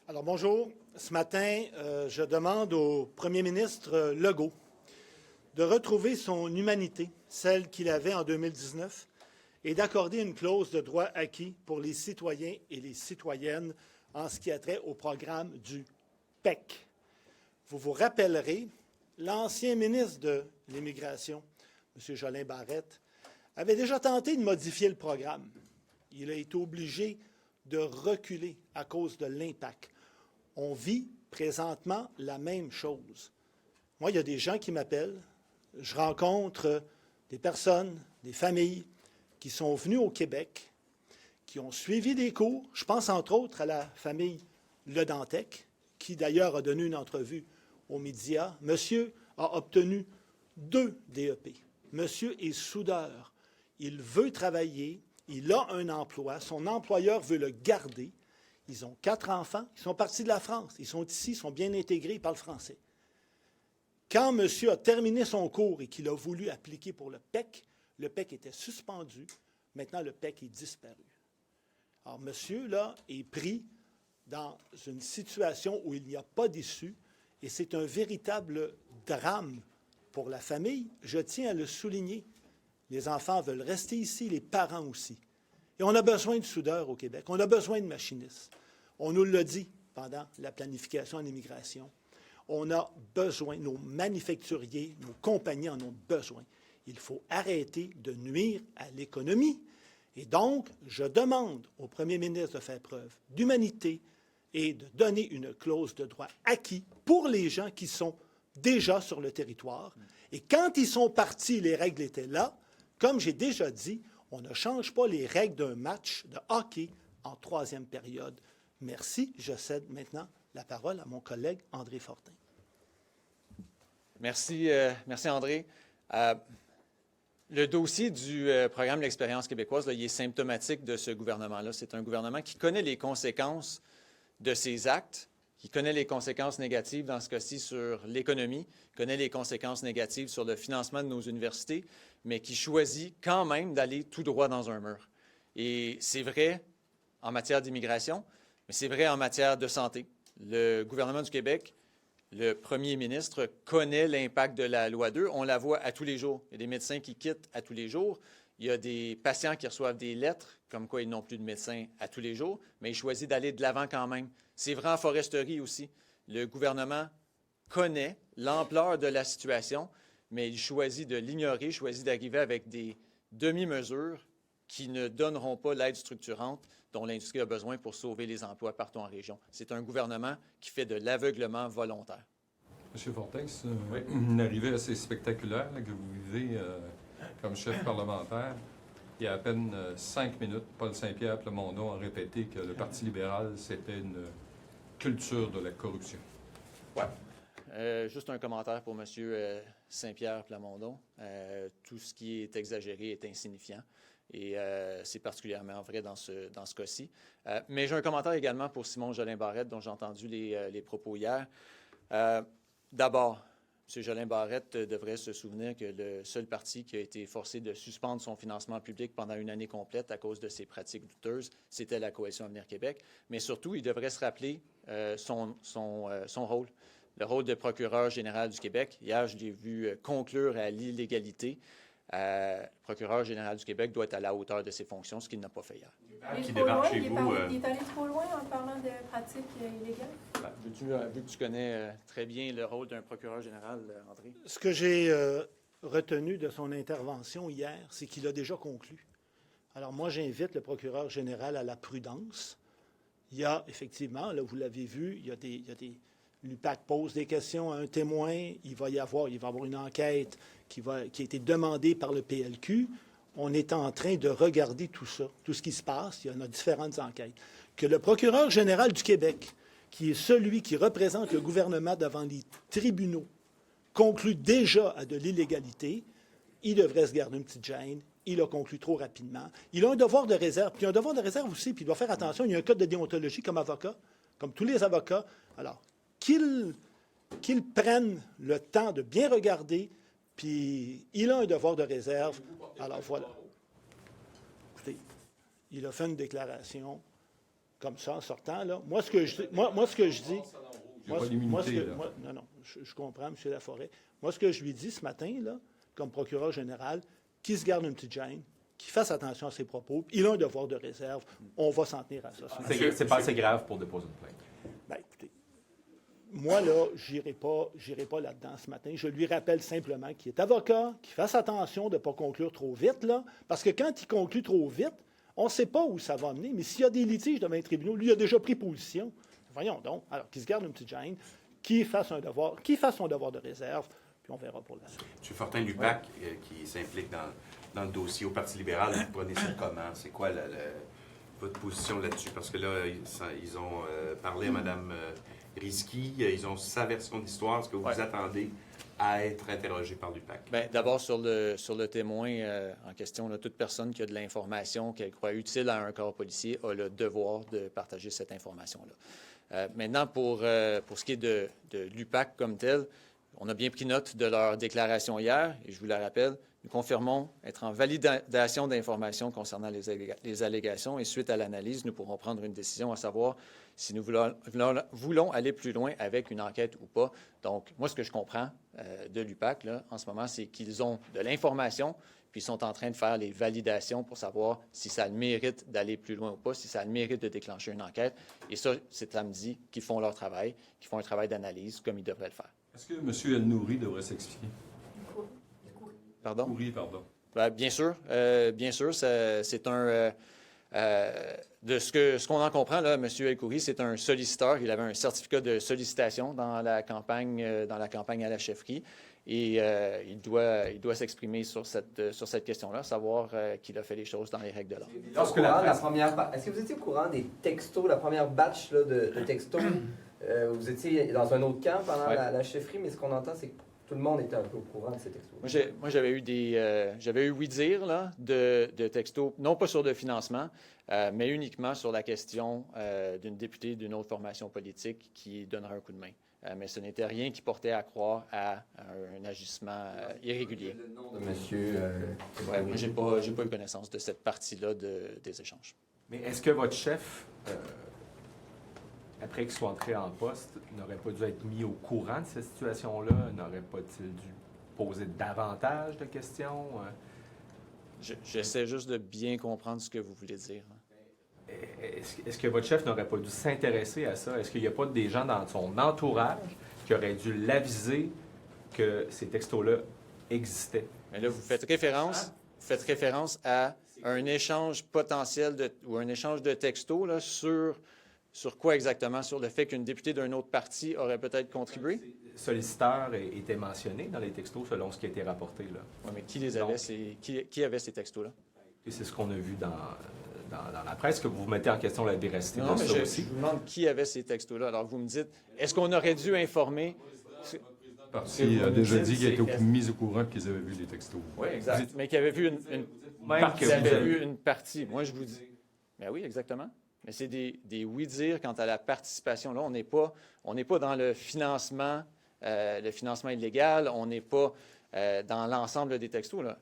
Alors bonjour. Ce matin, je demande au premier ministre Legault de retrouver son humanité, celle qu'il avait en 2019, et d'accorder une clause de droit acquis pour les citoyens et les citoyennes en ce qui a trait au programme du PEC. Vous vous rappellerez, l'ancien ministre de l'Immigration, M. Jolin Barrette, avait déjà tenté de modifier le programme. Il a été obligé de reculer à cause de l'impact. On vit présentement la même chose. Moi, il y a des gens qui m'appellent. Je rencontre des personnes, des familles qui sont venues au Québec, qui ont suivi des cours. Je pense entre autres à la famille Le Dantec, qui d'ailleurs a donné une entrevue aux médias. Monsieur a obtenu 2 DEP. Monsieur est soudeur. Il veut travailler. Il a un emploi. Son employeur veut le garder. Ils ont 4 enfants. Ils sont partis de la France. Ils sont ici, ils sont bien intégrés, ils parlent français. Quand monsieur a terminé son cours et qu'il a voulu appliquer pour le PEC était suspendu. Maintenant, le PEC est disparu. Alors, monsieur, là, est pris dans une situation où il n'y a pas d'issue et c'est un véritable drame pour la famille. Je tiens à le souligner. Les enfants veulent rester ici, les parents aussi. Et on a besoin de soudeurs au Québec. On a besoin de machinistes. On nous l'a dit pendant la planification en immigration. On a besoin, nos manufacturiers, nos compagnies en ont besoin. Il faut arrêter de nuire à l'économie. Et donc, je demande au premier ministre de faire preuve d'humanité et de donner une clause de droit acquis pour les gens qui sont déjà sur le territoire. Et quand ils sont partis, les règles étaient là. Comme j'ai déjà dit, on ne change pas les règles d'un match de hockey en 3e période. Merci. Je cède maintenant la parole à mon collègue André Fortin. Merci, André. Le dossier du programme de l'Expérience québécoise, là, il est symptomatique de ce gouvernement-là. C'est un gouvernement qui connaît les conséquences de ses actes, qui connaît les conséquences négatives, dans ce cas-ci, sur l'économie, connaît les conséquences négatives sur le financement de nos universités, mais qui choisit quand même d'aller tout droit dans un mur. Et c'est vrai en matière d'immigration, mais c'est vrai en matière de santé. Le gouvernement du Québec, le premier ministre, connaît l'impact de la loi 2. On la voit à tous les jours. Il y a des médecins qui quittent à tous les jours. Il y a des patients qui reçoivent des lettres, comme quoi ils n'ont plus de médecin à tous les jours, mais ils choisissent d'aller de l'avant quand même. C'est vrai en foresterie aussi. Le gouvernement connaît l'ampleur de la situation, mais il choisit de l'ignorer, choisit d'arriver avec des demi-mesures qui ne donneront pas l'aide structurante dont l'industrie a besoin pour sauver les emplois partout en région. C'est un gouvernement qui fait de l'aveuglement volontaire. M. Fortin, c'est une arrivée assez spectaculaire là, que vous vivez comme chef parlementaire. Il y a à peine 5 minutes, Paul Saint-Pierre Plamondon a répété que le Parti libéral, c'était une culture de la corruption. Oui. Juste un commentaire pour M. Saint-Pierre Plamondon. Tout ce qui est exagéré est insignifiant. Et c'est particulièrement vrai dans ce cas-ci. Mais j'ai un commentaire également pour Simon Jolin Barrette, dont j'ai entendu les propos hier. D'abord, M. Jolin Barrette devrait se souvenir que le seul parti qui a été forcé de suspendre son financement public pendant une année complète à cause de ses pratiques douteuses, c'était la Coalition Avenir Québec. Mais surtout, il devrait se rappeler son rôle, le rôle de procureur général du Québec. Hier, je l'ai vu conclure à l'illégalité. Le procureur général du Québec doit être à la hauteur de ses fonctions, ce qu'il n'a pas fait hier. Il est allé trop loin en parlant de pratiques illégales? Vu que tu connais très bien le rôle d'un procureur général, André. Ce que j'ai retenu de son intervention hier, c'est qu'il a déjà conclu. Alors moi, j'invite le procureur général à la prudence. Il y a effectivement, là, vous l'avez vu, il y a des l'UPAC pose des questions à un témoin, il va y avoir une enquête qui a été demandée par le PLQ. On est en train de regarder tout ça, tout ce qui se passe. Il y en a différentes enquêtes. Que le procureur général du Québec, qui est celui qui représente le gouvernement devant les tribunaux, conclut déjà à de l'illégalité, il devrait se garder une petite gêne. Il a conclu trop rapidement. Il a un devoir de réserve. Puis il a un devoir de réserve aussi, puis il doit faire attention. Il y a un code de déontologie comme avocat, comme tous les avocats. Alors, qu'il prenne le temps de bien regarder, puis il a un devoir de réserve. Alors voilà. Écoutez, il a fait une déclaration comme ça en sortant, là. Moi, ce que je dis... Il n'y a pas d'immunité, là. Non, je comprends, M. Laforêt. Moi, ce que je lui dis ce matin, là, comme procureur général, qu'il se garde une petite gêne, qu'il fasse attention à ses propos. Il a un devoir de réserve. On va s'en tenir à ça. C'est pas assez grave pour déposer une plainte. Bien, écoutez, moi, là, j'irai pas là-dedans ce matin. Je lui rappelle simplement qu'il est avocat, qu'il fasse attention de ne pas conclure trop vite, là, parce que quand il conclut trop vite, on ne sait pas où ça va amener. Mais s'il y a des litiges devant les tribunaux, lui, il a déjà pris position. Voyons donc. Alors, qu'il se garde une petite gêne, qu'il fasse son devoir de réserve, puis on verra pour la suite. M. Fortin-Lupac, qui s'implique dans le dossier au Parti libéral, vous prenez ça comment? C'est quoi votre position là-dessus? Parce que là, ils ont parlé à Mme Rizki, ils ont sa version de l'histoire. Est-ce que vous vous attendez à être interrogé par Lupac? Bien, d'abord, sur le témoin en question, là, toute personne qui a de l'information qu'elle croit utile à un corps policier a le devoir de partager cette information-là. Maintenant, pour ce qui est de l'UPAC comme tel, on a bien pris note de leur déclaration hier, et je vous la rappelle, nous confirmons être en validation d'informations concernant les allégations, et suite à l'analyse, nous pourrons prendre une décision à savoir si nous voulons aller plus loin avec une enquête ou pas. Donc, moi, ce que je comprends de l'UPAC, là, en ce moment, c'est qu'ils ont de l'information, puis ils sont en train de faire les validations pour savoir si ça a le mérite d'aller plus loin ou pas, si ça a le mérite de déclencher une enquête. Et ça, c'est samedi qu'ils font leur travail, qu'ils font un travail d'analyse comme ils devraient le faire. Est-ce que M. El-Nouri devrait s'expliquer? Pardon? Nouri, pardon. Bien sûr, c'est un... de ce qu'on en comprend, là, M. El-Khoury, c'est un solliciteur. Il avait un certificat de sollicitation dans la campagne à la chefferie. Et il doit s'exprimer sur cette question-là, savoir qu'il a fait les choses dans les règles de l'art. Est-ce que vous étiez au courant des textos, la première batch là, de textos? Vous étiez dans un autre camp pendant la chefferie, mais ce qu'on entend, c'est que tout le monde était un peu au courant de ces textos. Moi, j'avais eu oui-dire là, de textos, non pas sur le financement, mais uniquement sur la question d'une députée d'une autre formation politique qui donnerait un coup de main. Mais ce n'était rien qui portait à croire à un agissement irrégulier. Le nom de monsieur... Moi, j'ai pas eu connaissance de cette partie-là des échanges. Mais est-ce que votre chef, après qu'il soit entré en poste, n'aurait pas dû être mis au courant de cette situation-là? N'aurait pas-il dû poser davantage de questions? J'essaie juste de bien comprendre ce que vous voulez dire. Est-ce que votre chef n'aurait pas dû s'intéresser à ça? Est-ce qu'il n'y a pas des gens dans son entourage qui auraient dû l'aviser que ces textos-là existaient? Mais là, vous faites référence à un échange potentiel ou un échange de textos là, sur quoi exactement? Sur le fait qu'une députée d'un autre parti aurait peut-être contribué? Solliciteur était mentionné dans les textos selon ce qui a été rapporté. Oui, mais qui les avait, qui avait ces textos-là? Et c'est ce qu'on a vu dans la presse, que vous mettez en question la véracité de ça aussi. Je vous demande qui avait ces textos-là. Alors, vous me dites, est-ce qu'on aurait dû informer... Le parti a déjà dit qu'il a été mis au courant qu'ils avaient vu les textos. Oui, exact. Mais qu'il avait vu une partie. Moi, je vous dis... Ben oui, exactement. Mais c'est des oui-dire quant à la participation. Là, on n'est pas dans le financement illégal, on n'est pas dans l'ensemble des textos. Là.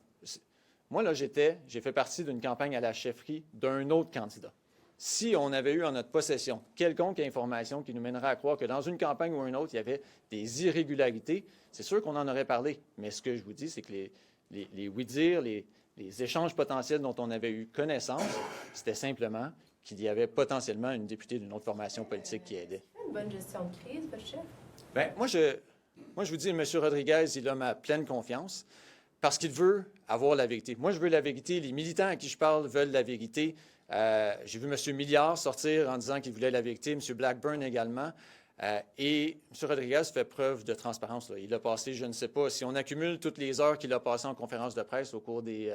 Moi, là, j'ai fait partie d'une campagne à la chefferie d'un autre candidat. Si on avait eu en notre possession quelconque information qui nous mènerait à croire que dans une campagne ou une autre, il y avait des irrégularités, c'est sûr qu'on en aurait parlé. Mais ce que je vous dis, c'est que les oui-dire, les échanges potentiels dont on avait eu connaissance, c'était simplement qu'il y avait potentiellement une députée d'une autre formation politique qui aidait. Une bonne gestion de crise, votre chef? Bien, moi, je vous dis, M. Rodriguez, il a ma pleine confiance parce qu'il veut avoir la vérité. Moi, je veux la vérité. Les militants à qui je parle veulent la vérité. J'ai vu M. Milliard sortir en disant qu'il voulait la vérité, M. Blackburn également. Et M. Rodriguez fait preuve de transparence. Là. Il a passé, je ne sais pas, si on accumule toutes les heures qu'il a passées en conférence de presse au cours des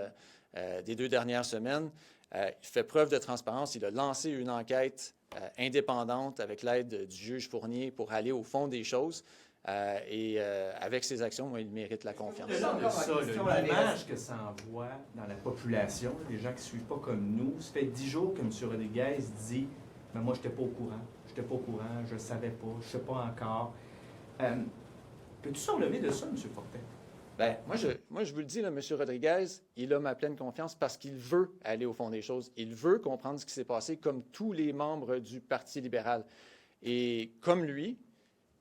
2 dernières semaines, il fait preuve de transparence. Il a lancé une enquête indépendante avec l'aide du juge Fournier pour aller au fond des choses. Et avec ses actions, moi, il mérite la confiance. L'image que ça envoie dans la population, les gens qui ne suivent pas comme nous, ça fait 10 jours que M. Rodriguez dit « Mais moi, je n'étais pas au courant. Je n'étais pas au courant. Je ne savais pas. Je ne sais pas encore. » Peux-tu s'enlever de ça, M. Fortin? Bien, moi, je vous le dis, là, M. Rodriguez, il a ma pleine confiance parce qu'il veut aller au fond des choses. Il veut comprendre ce qui s'est passé, comme tous les membres du Parti libéral. Et comme lui,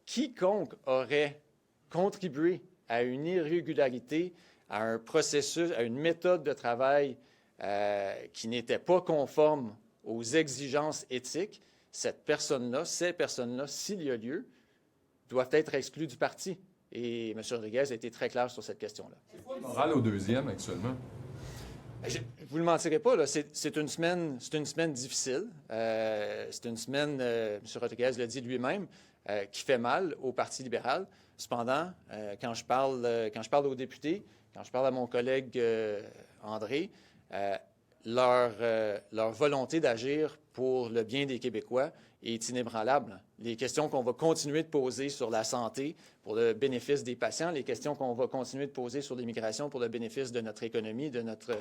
quiconque aurait contribué à une irrégularité, à un processus, à une méthode de travail qui n'était pas conforme aux exigences éthiques, cette personne-là, ces personnes-là, s'il y a lieu, doivent être exclues du parti. Et M. Rodriguez a été très clair sur cette question-là. Moral au deuxième actuellement. Je ne vous le mentirai pas, là, c'est une semaine difficile. C'est une semaine, M. Rodriguez l'a dit lui-même, qui fait mal au Parti libéral. Cependant, quand je parle aux députés, quand je parle à mon collègue André, leur volonté d'agir pour le bien des Québécois est inébranlable. Les questions qu'on va continuer de poser sur la santé pour le bénéfice des patients, les questions qu'on va continuer de poser sur l'immigration pour le bénéfice de notre économie, de notre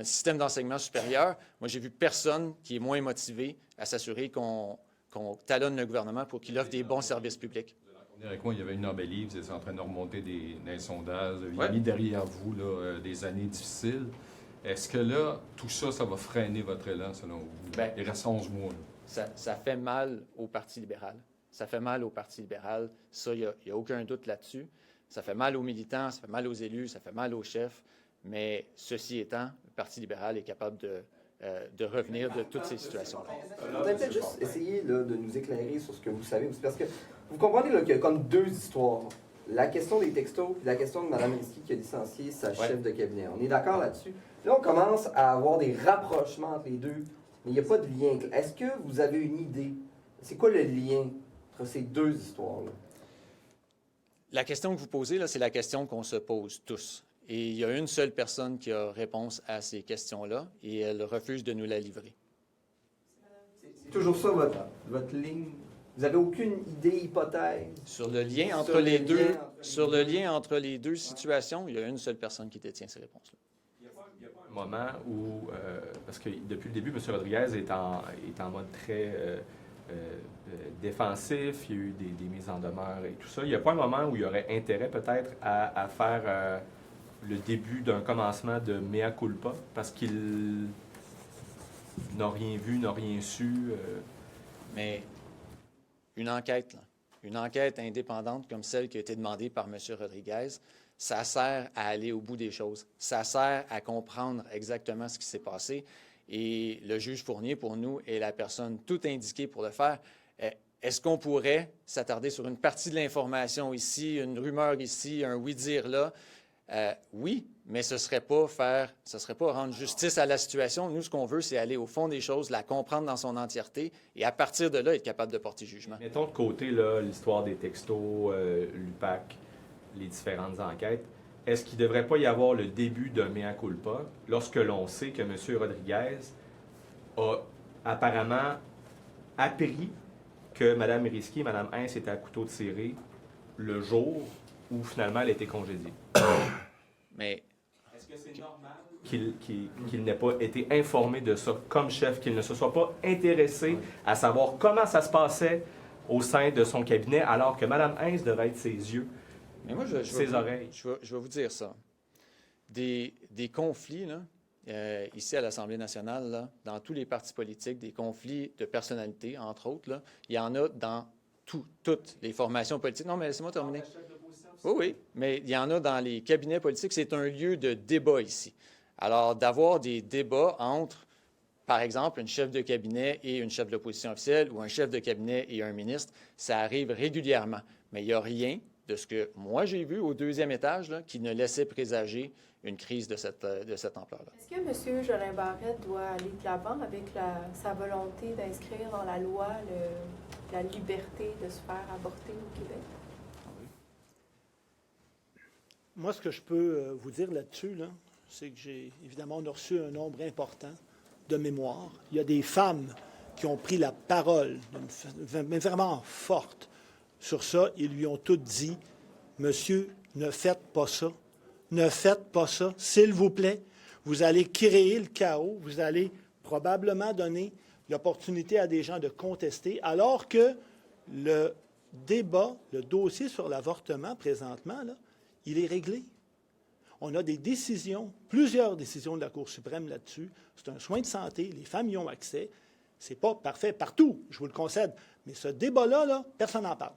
système d'enseignement supérieur, moi, j'ai vu personne qui est moins motivé à s'assurer qu'on talonne le gouvernement pour qu'il offre des bons services publics. Avec moi, il y avait une embellie, vous étiez en train de remonter des sondages, vous avez mis derrière vous là, des années difficiles. Est-ce que là, tout ça, ça va freiner votre élan, selon vous? Bien, il reste 11 mois. Ça fait mal au Parti libéral. Ça fait mal au Parti libéral. Ça, il n'y a aucun doute là-dessus. Ça fait mal aux militants, ça fait mal aux élus, ça fait mal aux chefs. Mais ceci étant, le Parti libéral est capable de revenir de toutes ces situations-là. Vous allez peut-être juste essayer là, de nous éclairer sur ce que vous savez. Parce que vous comprenez là, qu'il y a comme deux histoires. La question des textos et la question de Mme Risky qui a licencié sa chef de cabinet. On est d'accord là-dessus. Là, on commence à avoir des rapprochements entre les deux, mais il n'y a pas de lien. Est-ce que vous avez une idée? C'est quoi le lien entre ces deux histoires-là? La question que vous posez, là, c'est la question qu'on se pose tous. Et il y a une seule personne qui a réponse à ces questions-là, et elle refuse de nous la livrer. C'est toujours ça, votre ligne? Vous n'avez aucune idée, hypothèse? Sur le lien entre les deux, sur le lien entre les deux situations, il y a une seule personne qui détient ces réponses-là. Il n'y a pas un moment où, parce que depuis le début, M. Rodriguez est en mode très défensif, il y a eu des mises en demeure et tout ça. Il n'y a pas un moment où il y aurait intérêt peut-être à faire le début d'un commencement de mea culpa, parce qu'il n'a rien vu, n'a rien su. Mais une enquête, là, une enquête indépendante comme celle qui a été demandée par M. Rodriguez, ça sert à aller au bout des choses. Ça sert à comprendre exactement ce qui s'est passé. Et le juge Fournier, pour nous, est la personne tout indiquée pour le faire. Est-ce qu'on pourrait s'attarder sur une partie de l'information ici, une rumeur ici, un oui-dire là? Oui, mais ce ne serait pas rendre justice à la situation. Nous, ce qu'on veut, c'est aller au fond des choses, la comprendre dans son entièreté et à partir de là, être capable de porter jugement. Mettons de côté l'histoire des textos, l'UPAC, les différentes enquêtes. Est-ce qu'il ne devrait pas y avoir le début d'un mea culpa lorsque l'on sait que M. Rodriguez a apparemment appris que Mme Risky et Mme Hintz étaient à couteau tiré le jour où finalement elle a été congédiée? Mais est-ce que c'est normal qu'il n'ait pas été informé de ça comme chef, qu'il ne se soit pas intéressé à savoir comment ça se passait au sein de son cabinet, alors que Mme Hintz devait être ses yeux, moi, ses oreilles. Je vais vous dire ça. Des conflits, là, ici à l'Assemblée nationale, là, dans tous les partis politiques, des conflits de personnalité, entre autres, là, il y en a dans toutes les formations politiques. Non, mais laissez-moi terminer. Oui, mais il y en a dans les cabinets politiques. C'est un lieu de débat ici. Alors, d'avoir des débats entre, par exemple, une chef de cabinet et une chef de l'opposition officielle ou un chef de cabinet et un ministre, ça arrive régulièrement. Mais il n'y a rien de ce que moi j'ai vu au deuxième étage là, qui ne laissait présager une crise de cette ampleur-là. Est-ce que M. Jolin Barrette doit aller de l'avant avec sa volonté d'inscrire dans la loi la liberté de se faire avorter au Québec? Moi, ce que je peux vous dire là-dessus, là, c'est que évidemment, on a reçu un nombre important de mémoires. Il y a des femmes qui ont pris la parole, mais vraiment forte, sur ça. Ils lui ont toutes dit, « Monsieur, ne faites pas ça. Ne faites pas ça, s'il vous plaît. Vous allez créer le chaos. Vous allez probablement donner l'opportunité à des gens de contester, alors que le débat, le dossier sur l'avortement, présentement, là, il est réglé. On a des décisions, plusieurs décisions de la Cour suprême là-dessus. C'est un soin de santé, les femmes y ont accès. Ce n'est pas parfait partout, je vous le concède. Mais ce débat-là, là, personne n'en parle.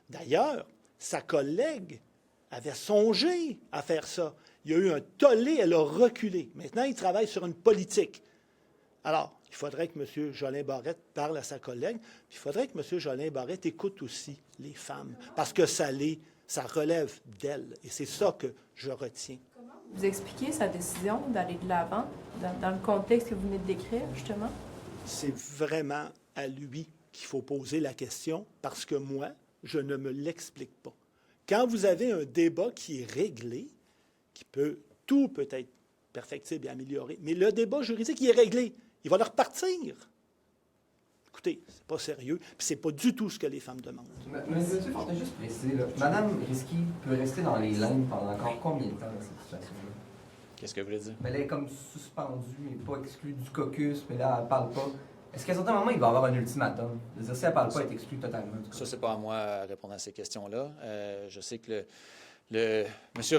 D'ailleurs, sa collègue avait songé à faire ça. Il y a eu un tollé, elle a reculé. Maintenant, il travaille sur une politique. Alors, il faudrait que M. Jolin Barrette parle à sa collègue, puis il faudrait que M. Jolin Barrette écoute aussi les femmes, parce que ça relève d'elles. Et c'est ça que je retiens. Comment vous expliquez sa décision d'aller de l'avant dans le contexte que vous venez de décrire, justement? C'est vraiment à lui qu'il faut poser la question, parce que moi, je ne me l'explique pas. Quand vous avez un débat qui est réglé, tout peut être perfectible et amélioré, mais le débat juridique, il est réglé. Il va leur repartir. Écoutez, c'est pas sérieux, puis c'est pas du tout ce que les femmes demandent. Monsieur Fortin, juste préciser, là, Mme Risky peut rester dans les lignes pendant encore combien de temps dans cette situation-là? Qu'est-ce que vous voulez dire? Mais elle est comme suspendue, mais pas exclue du caucus, mais là, elle parle pas. Est-ce qu'à un certain moment, il va y avoir un ultimatum? C'est-à-dire, si elle parle pas, elle est exclue totalement. Ça, c'est pas à moi à répondre à ces questions-là. Je sais que M.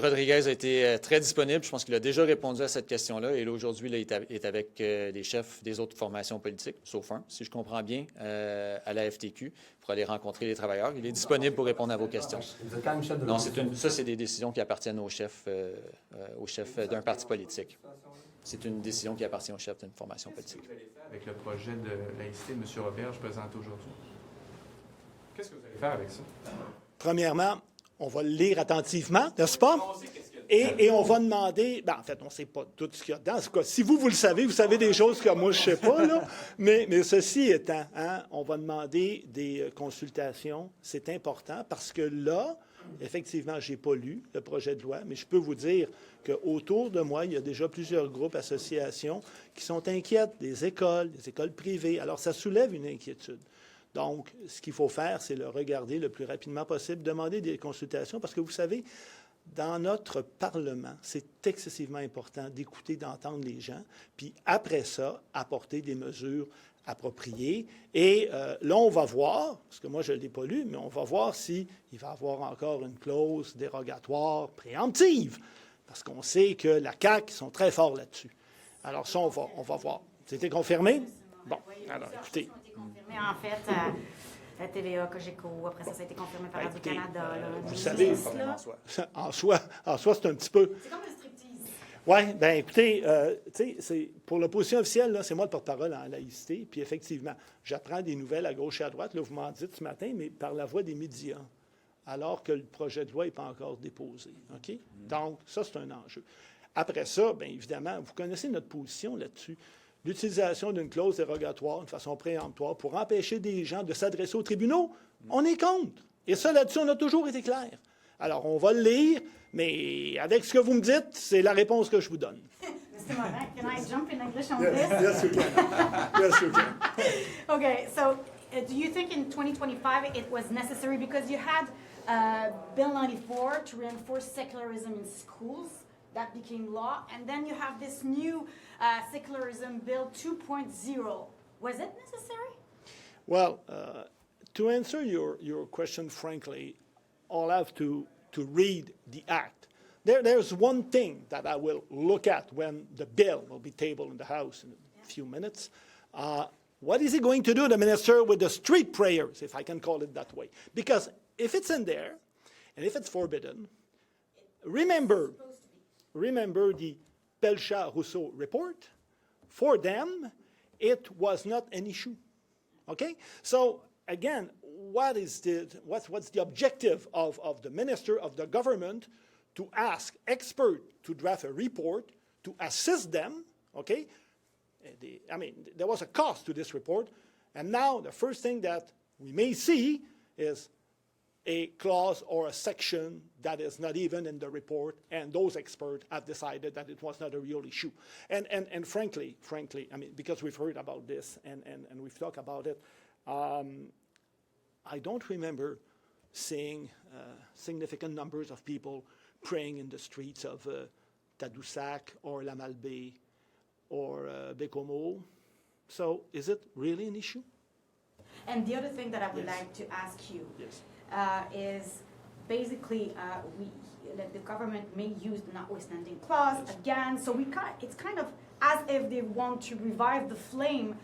Rodriguez a été très disponible. Je pense qu'il a déjà répondu à cette question-là. Et là, aujourd'hui, il est avec les chefs des autres formations politiques, sauf un, si je comprends bien, à la FTQ, pour aller rencontrer les travailleurs. Il est disponible pour répondre à vos questions. Vous êtes quand même chef de Non, ça, c'est des décisions qui appartiennent au chef d'un parti politique. C'est une décision qui appartient au chef d'une formation politique. Qu'est-ce que vous allez faire avec le projet de laïcité de M. Roberge présenté aujourd'hui? Qu'est-ce que vous allez faire avec ça? Premièrement, on va le lire attentivement, n'est-ce pas? Et on va demander... en fait, on ne sait pas tout ce qu'il y a dedans. En tout cas, si vous le savez, vous savez des choses que moi, je ne sais pas. Là. Mais ceci étant, on va demander des consultations. C'est important parce que là, effectivement, je n'ai pas lu le projet de loi, mais je peux vous dire qu'autour de moi, il y a déjà plusieurs groupes, associations qui sont inquiètes, des écoles privées. Alors, ça soulève une inquiétude. Donc, ce qu'il faut faire, c'est le regarder le plus rapidement possible, demander des consultations, parce que vous savez, dans notre Parlement, c'est excessivement important d'écouter, d'entendre les gens, puis après ça, apporter des mesures appropriées. Et là, on va voir, parce que moi, je ne l'ai pas lu, mais on va voir s'il va y avoir encore une clause dérogatoire préemptive, parce qu'on sait que la CAQ sont très forts là-dessus. Alors ça, on va voir. C'était confirmé? Bon, alors écoutez... confirmé en fait la TVA, Cogeco, après ça a été confirmé par Radio-Canada. Vous savez, en soi, c'est un petit peu... C'est comme un striptease. Oui, bien écoutez, pour l'opposition officielle, là, c'est moi le porte-parole en laïcité, puis effectivement, j'apprends des nouvelles à gauche et à droite, là, vous m'en dites ce matin, mais par la voie des médias, alors que le projet de loi n'est pas encore déposé. OK? Donc, ça, c'est un enjeu. Après ça, bien évidemment, vous connaissez notre position là-dessus. L'utilisation d'une clause dérogatoire, de façon préemptoire, pour empêcher des gens de s'adresser aux tribunaux, on est contre. Et ça, là-dessus, on a toujours été clair. Alors, on va le lire, mais avec ce que vous me dites, c'est la réponse que je vous donne. Mr. Morin, can I jump in English on Yes, this? yes, you can. Yes, you can. Okay, so do you think in 2025 it was necessary because you had Bill 94 to reinforce secularism in schools? That became law, and then you have this new secularism bill 2.0. Was it necessary? Well, to answer your question frankly, I'll have to read the act. There's one thing that I will look at when the bill will be tabled in the House in a few minutes. What is he going to do, the minister, with the street prayers, if I can call it that way? Because if it's in there, and if it's forbidden, remember the Pelchat-Rousseau report. For them, it was not an issue. Okay? So, again, what's the objective of the minister, of the government, to ask experts to draft a report, to assist them, okay? There was a cost to this report, and now the first thing that we may see is a clause or a section that is not even in the report, and those experts have decided that it was not a real issue. And frankly, because we've heard about this and we've talked about it, I don't remember seeing significant numbers of people praying in the streets of Tadoussac or La Malbaie or Bécomo. So is it really an issue? And the other thing that I would Yes. like to ask you Yes. is basically that the government may use the notwithstanding clause again. So it's kind of as if they want to revive the flame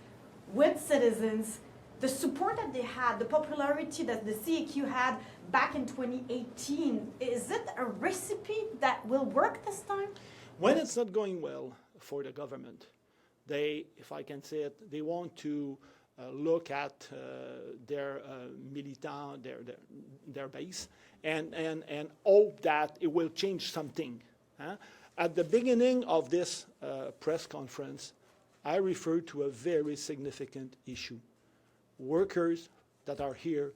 with citizens. The support that they had, the popularity that the CAQ had back in 2018, is it a recipe that will work this time? When it's not going well for the government, they, if I can say it, they want to look at their militants, their base, and hope that it will change something. Huh? At the beginning of this press conference, I referred to a very significant issue. Workers that are here,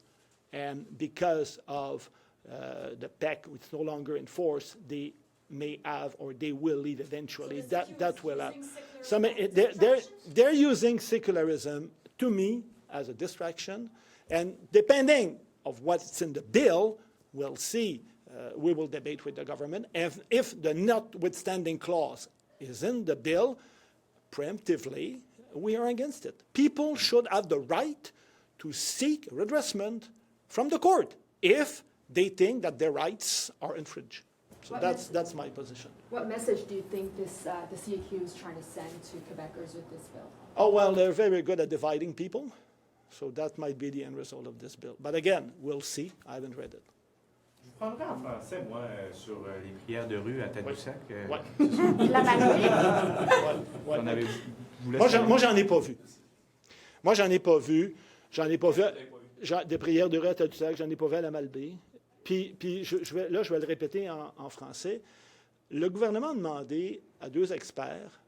and because of the PEC, which is no longer in force, they may have or they will leave eventually. So that will have. Secularism They're using secularism, to me, as a distraction, and depending of what's in the bill, we'll see. We will debate with the government. If the notwithstanding clause is in the bill, preemptively, we are against it. People should have the right to seek redressment from the court if they think that their rights are infringed. So that's my position. What message do you think the CAQ is trying to send to Quebecers with this bill? Oh, well, they're very good at dividing people, so that might be the end result of this bill. But again, we'll see. I haven't read it. Je vous prendrai en français, moi, sur les prières de rue à Tadoussac. Ouais. La majorité. Ouais. On avait- vous Moi, laissez- j'en ai pas vu. Moi, j'en ai pas vu. J'en ai pas vu. Des prières de rue à Tadoussac, j'en ai pas vu à la Malbaie. Puis je vais le répéter en français. Le gouvernement a demandé à deux experts,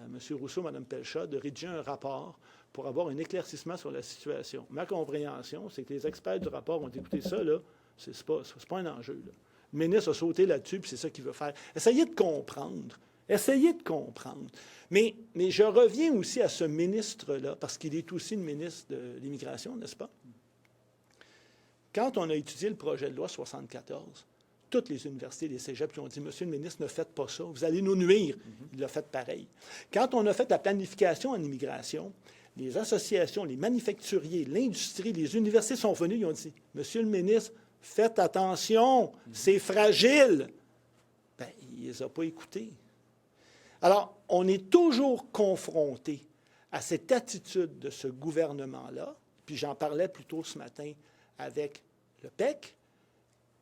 M. Rousseau, Mme Pelchat, de rédiger un rapport pour avoir un éclaircissement sur la situation. Ma compréhension, c'est que les experts du rapport ont écouté ça, là, c'est pas un enjeu. Là. Le ministre a sauté là-dessus, puis c'est ça qu'il veut faire. Essayez de comprendre. Essayez de comprendre. Mais je reviens aussi à ce ministre-là, parce qu'il est aussi le ministre de l'Immigration, n'est-ce pas? Quand on a étudié le projet de loi 74, toutes les universités, les cégeps, qui ont dit « Monsieur le ministre, ne faites pas ça, vous allez nous nuire. » Il l'a fait pareil. Quand on a fait la planification en immigration, les associations, les manufacturiers, l'industrie, les universités sont venus, ils ont dit « Monsieur le ministre, faites attention, c'est fragile. » Bien, il ne les a pas écoutés. Alors, on est toujours confronté à cette attitude de ce gouvernement-là, puis j'en parlais plus tôt ce matin avec le PEC.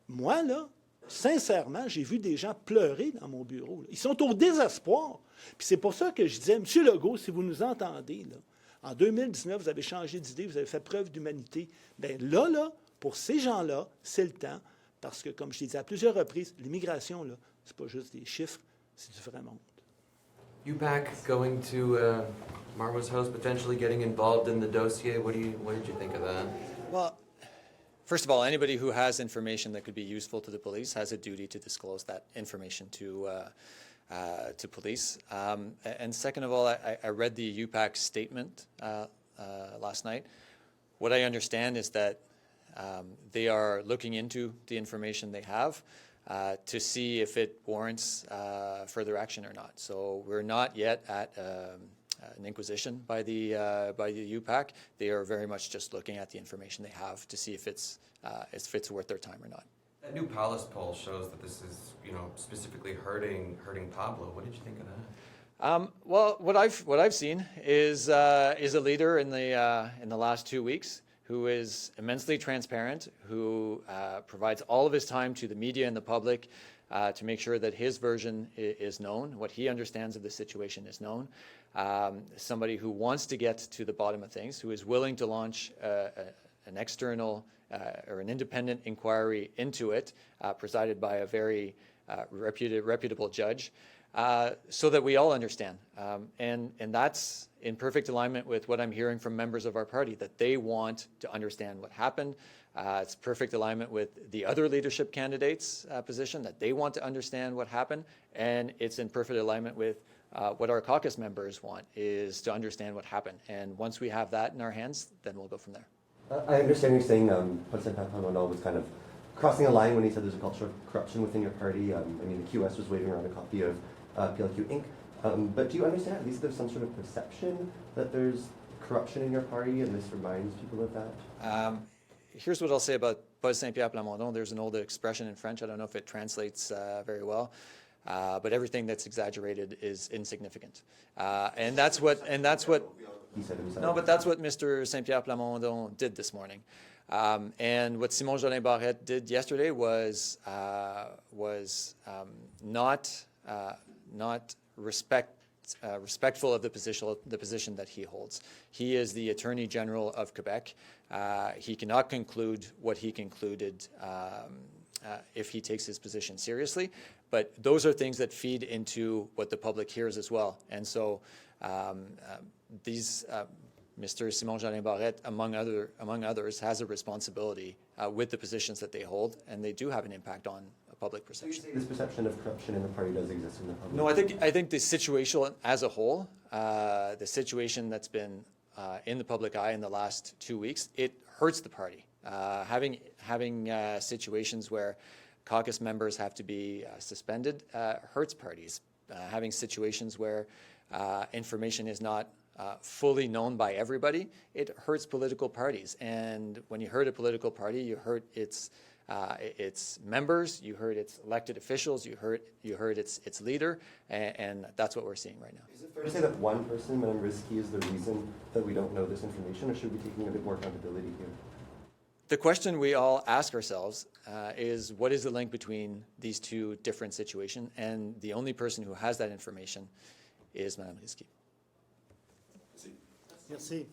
Moi, là, sincèrement, j'ai vu des gens pleurer dans mon bureau. Là. Ils sont au désespoir. Puis c'est pour ça que je disais, M. Legault, si vous nous entendez, là, en 2019, vous avez changé d'idée, vous avez fait preuve d'humanité. Bien là, pour ces gens-là, c'est le temps, parce que, comme je l'ai dit à plusieurs reprises, l'immigration, là, c'est pas juste des chiffres, c'est du vrai monde. UPAC going to Marmo's house, potentially getting involved in the dossier. What did you think of that? Well, first of all, anybody who has information that could be useful to the police has a duty to disclose that information to police. And second of all, I read the UPAC statement last night. What I understand is that they are looking into the information they have to see if it warrants further action or not. So we're not yet at an inquisition by the UPAC. They are very much just looking at the information they have to see if it's worth their time or not. That new Palace poll shows that this is, specifically hurting Pablo. What did you think of that? Well, what I've seen is a leader in the last 2 weeks who is immensely transparent, who provides all of his time to the media and the public to make sure that his version is known, what he understands of the situation is known. Somebody who wants to get to the bottom of things, who is willing to launch an external or an independent inquiry into it, presided by a very reputable judge, so that we all understand. And that's in perfect alignment with what I'm hearing from members of our party, that they want to understand what happened. It's perfect alignment with the other leadership candidates' position, that they want to understand what happened. And it's in perfect alignment with what our caucus members want, is to understand what happened. And once we have that in our hands, then we'll go from there. I understand you're saying President Pamplona was kind of crossing a line when he said there's a culture of corruption within your party. The QS was waving around a copy of PLQ Inc. But do you understand at least there's some sort of perception that there's corruption in your party, and this reminds people of that? here's what I'll say about Paul Saint-Pierre Plamondon. There's an old expression in French. I don't know if it translates very well, but everything that's exaggerated is insignificant, and that's what. He said himself. No, but that's what Mr. Saint-Pierre Plamondon did this morning. And what Simon Jolin Barrette did yesterday was not respectful of the position that he holds. He is the Attorney General of Quebec. He cannot conclude what he concluded if he takes his position seriously. But those are things that feed into what the public hears as well. And so Mr. Simon Jolin Barrette, among others, has a responsibility with the positions that they hold, and they do have an impact on public perception. So you say this perception of corruption in the party does exist in the public? No, I think the situation as a whole, the situation that's been in the public eye in the last 2 weeks, it hurts the party. Having situations where caucus members have to be suspended hurts parties. Having situations where information is not fully known by everybody, it hurts political parties. And when you hurt a political party, you hurt its members, you hurt its elected officials, you hurt its leader, and that's what we're seeing right now. Is it fair to say that one person, Mme. Rizki, is the reason that we don't know this information, or should we be taking a bit more accountability here? The question we all ask ourselves is, what is the link between these two different situations? And the only person who has that information is Mme. Rizki. Merci.